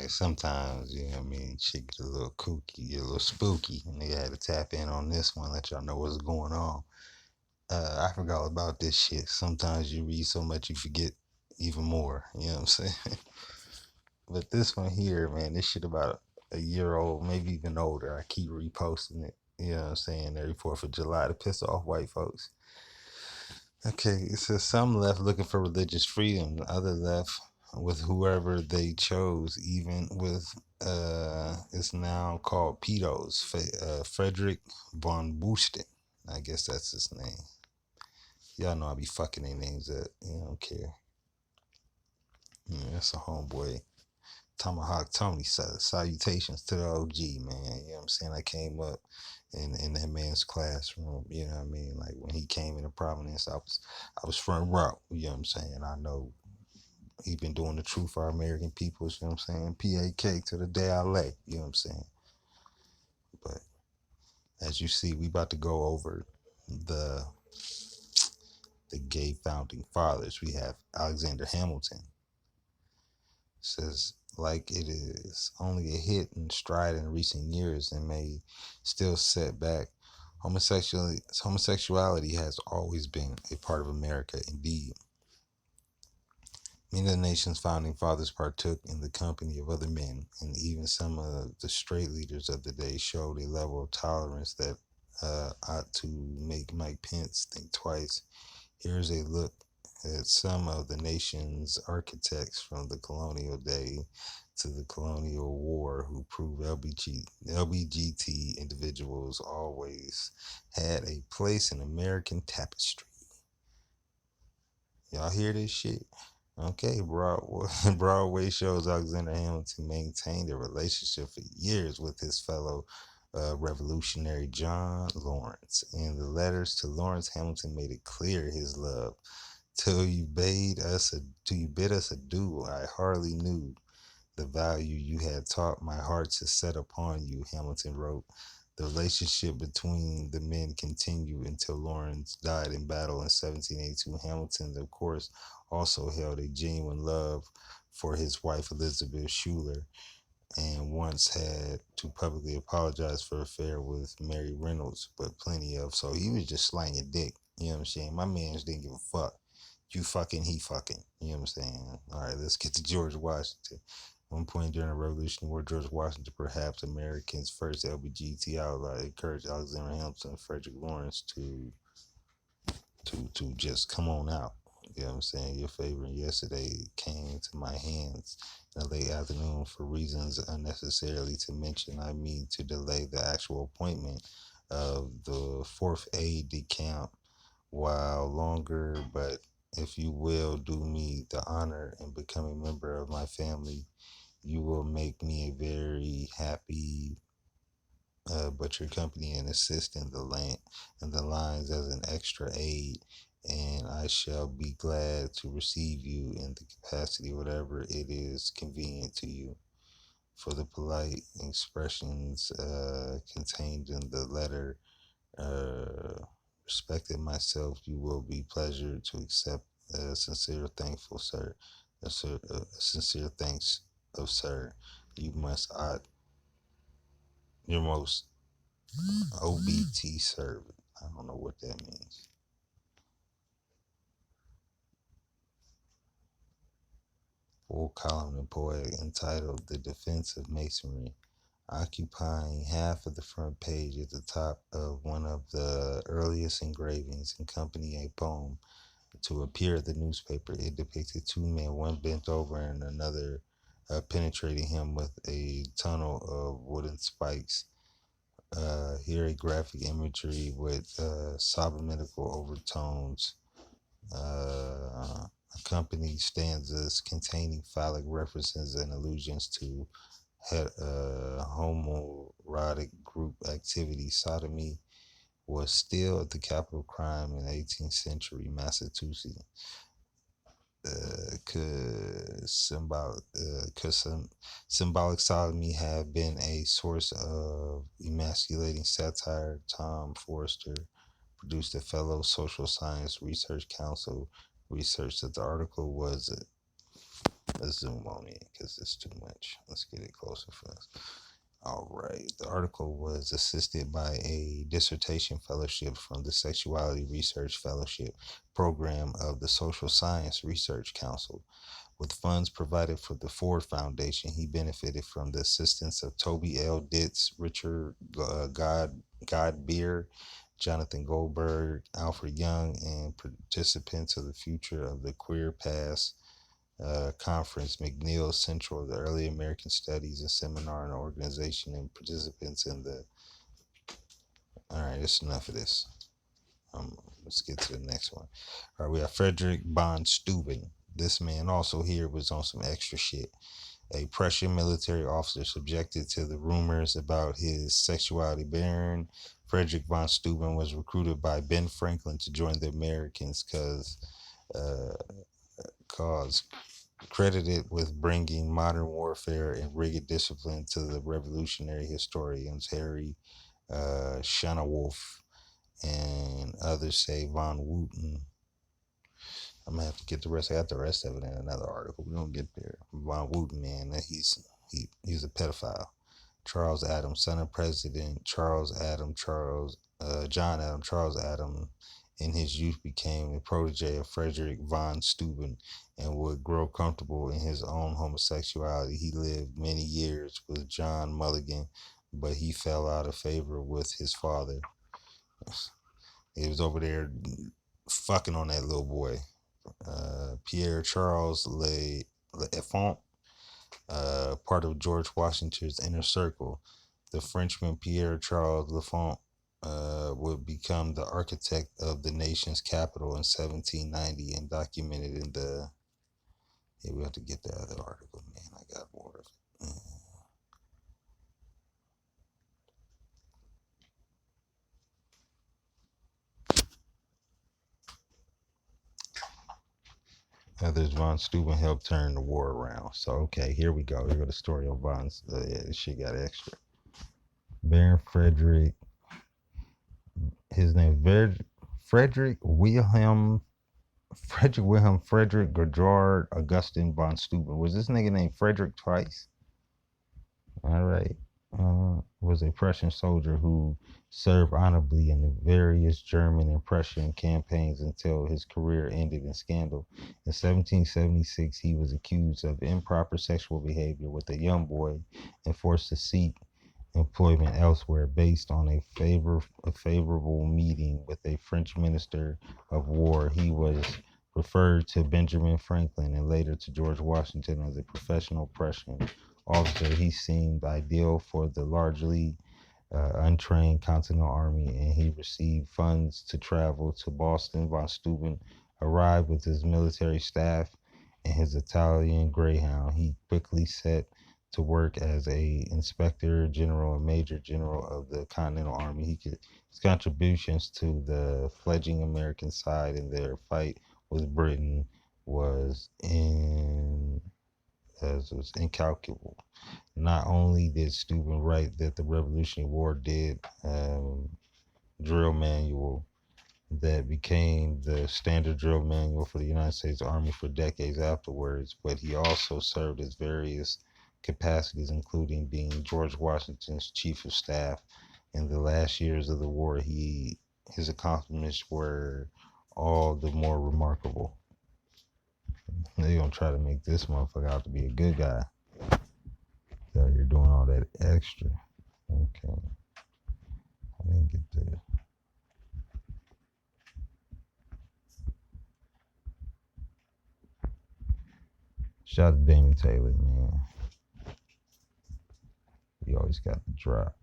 Like sometimes, you know what I mean, shit get a little kooky, get a little spooky, and they had to tap in on this one, let y'all know what's going on. I forgot all about this shit. Sometimes you read so much you forget even more. You know what I'm saying? But this one here, man, this shit about a year old, maybe even older. I keep reposting it. You know what I'm saying? Every 4th of July to piss off white folks. Okay, it says some left looking for religious freedom, the other left with whoever they chose, even with it's now called pedos. Frederick von Busten. I guess that's his name. Y'all know I be fucking their names up. You don't care. Yeah, that's a homeboy. Tomahawk Tony says salutations to the OG, man. You know what I'm saying? I came up in that man's classroom, you know what I mean? Like when he came into prominence, I was front row, you know what I'm saying? I know he been doing the truth for our American peoples, you know what I'm saying? PAK to the day I lay, you know what I'm saying? But as you see, we about to go over the the gay founding fathers. We have Alexander Hamilton. Says like it is only a hit and stride in recent years and may still set back. Homosexuality has always been a part of America indeed. Many of the nation's founding fathers partook in the company of other men, and even some of the straight leaders of the day showed a level of tolerance that ought to make Mike Pence think twice. Here's a look at some of the nation's architects from the colonial day to the colonial war who proved LBGT individuals always had a place in American tapestry. Y'all hear this shit? Okay, Broadway shows Alexander Hamilton maintained a relationship for years with his fellow revolutionary John Lawrence. In the letters to Lawrence, Hamilton made it clear his love. Till you bid us adieu, I hardly knew the value you had taught my heart to set upon you, Hamilton wrote. The relationship between the men continued until Lawrence died in battle in 1782. Hamilton, of course, also held a genuine love for his wife Elizabeth Schuyler and once had to publicly apologize for an affair with Mary Reynolds, but plenty of. So he was just slanging dick. You know what I'm saying? My man didn't give a fuck. You fucking, he fucking. You know what I'm saying? All right, let's get to George Washington. One point during the Revolutionary War, George Washington, perhaps America's first LBGT outlaw, encouraged Alexander Hamilton and Frederick Lawrence to just come on out. You know what I'm saying? Your favorite yesterday came into my hands in the late afternoon for reasons unnecessarily to mention. I mean to delay the actual appointment of the fourth aide de camp while longer, but if you will do me the honor and become a member of my family, you will make me a very happy but your company and assist in the lines as an extra aid, and I shall be glad to receive you in the capacity whatever it is convenient to you. For the polite expressions contained in the letter, respected myself, you will be pleasure to accept sincere thankful, sir. Sincere thanks of sir. You must your most OBT servant. I don't know what that means. Full column report entitled The Defense of Masonry, occupying half of the front page at the top of one of the earliest engravings accompanying a poem to appear at the newspaper. It depicted two men, one bent over and another penetrating him with a tunnel of wooden spikes. Here a graphic imagery with subliminal overtones accompany stanzas containing phallic references and allusions to homoerotic group activity. Sodomy was still the capital crime in 18th century Massachusetts. Symbolic sodomy have been a source of emasculating satire. Tom Forster produced a fellow Social Science Research Council research that the article was Let's zoom on it because it's too much. Let's get it closer for us. All right. The article was assisted by a dissertation fellowship from the Sexuality Research Fellowship Program of the Social Science Research Council. With funds provided for the Ford Foundation, he benefited from the assistance of Toby L. Ditz, Richard Godbeer, Jonathan Goldberg, Alfred Young, and participants of the Future of the Queer Past Conference, McNeil Central of the Early American Studies, and seminar and organization, and participants in the. All right, that's enough of this. Let's get to the next one. All right, we have Frederick von Steuben. This man also here was on some extra shit. A Prussian military officer subjected to the rumors about his sexuality. Baron Frederick von Steuben was recruited by Ben Franklin to join the Americans cause credited with bringing modern warfare and rigid discipline to the revolutionary historians Harry Shanawolf and others say von Wooten. I'm gonna have to get the rest. I got the rest of it in another article. We don't get there. Von Wooten, man, he's a pedophile. Charles Adams, son of President John Adams, Charles Adams, in his youth became a protege of Frederick von Steuben and would grow comfortable in his own homosexuality. He lived many years with John Mulligan, but he fell out of favor with his father. He was over there fucking on that little boy. Pierre Charles L'Enfant, part of George Washington's inner circle. The Frenchman Pierre Charles L'Enfant would become the architect of the nation's capital in 1790 and documented in the. Yeah, we have to get the other article, man. I got more of it. Others, von Steuben helped turn the war around. So, okay, here we go. Here go the story of von. Yeah, this shit got extra. Baron Frederick. His name is Frederick Wilhelm Gerard Augustin von Steuben. Was this nigga named Frederick twice? All right. Was a Prussian soldier who served honorably in the various German and Prussian campaigns until his career ended in scandal. In 1776, he was accused of improper sexual behavior with a young boy and forced to seek employment elsewhere based on a favorable meeting with a French minister of war. He was referred to Benjamin Franklin and later to George Washington as a professional Prussian officer. He seemed ideal for the largely untrained Continental Army, and he received funds to travel to Boston. Von Steuben arrived with his military staff and his Italian Greyhound. He quickly set to work as a inspector general and major general of the Continental Army. His contributions to the fledgling American side in their fight with Britain was incalculable. Not only did Steuben write that the Revolutionary War did drill manual that became the standard drill manual for the United States Army for decades afterwards, but he also served as various capacities, including being George Washington's chief of staff. In the last years of the war, his accomplishments were all the more remarkable. They're gonna try to make this motherfucker out to be a good guy. So you're doing all that extra. Okay. I didn't get there. Shout out to Damon Taylor, man. He always got the drop.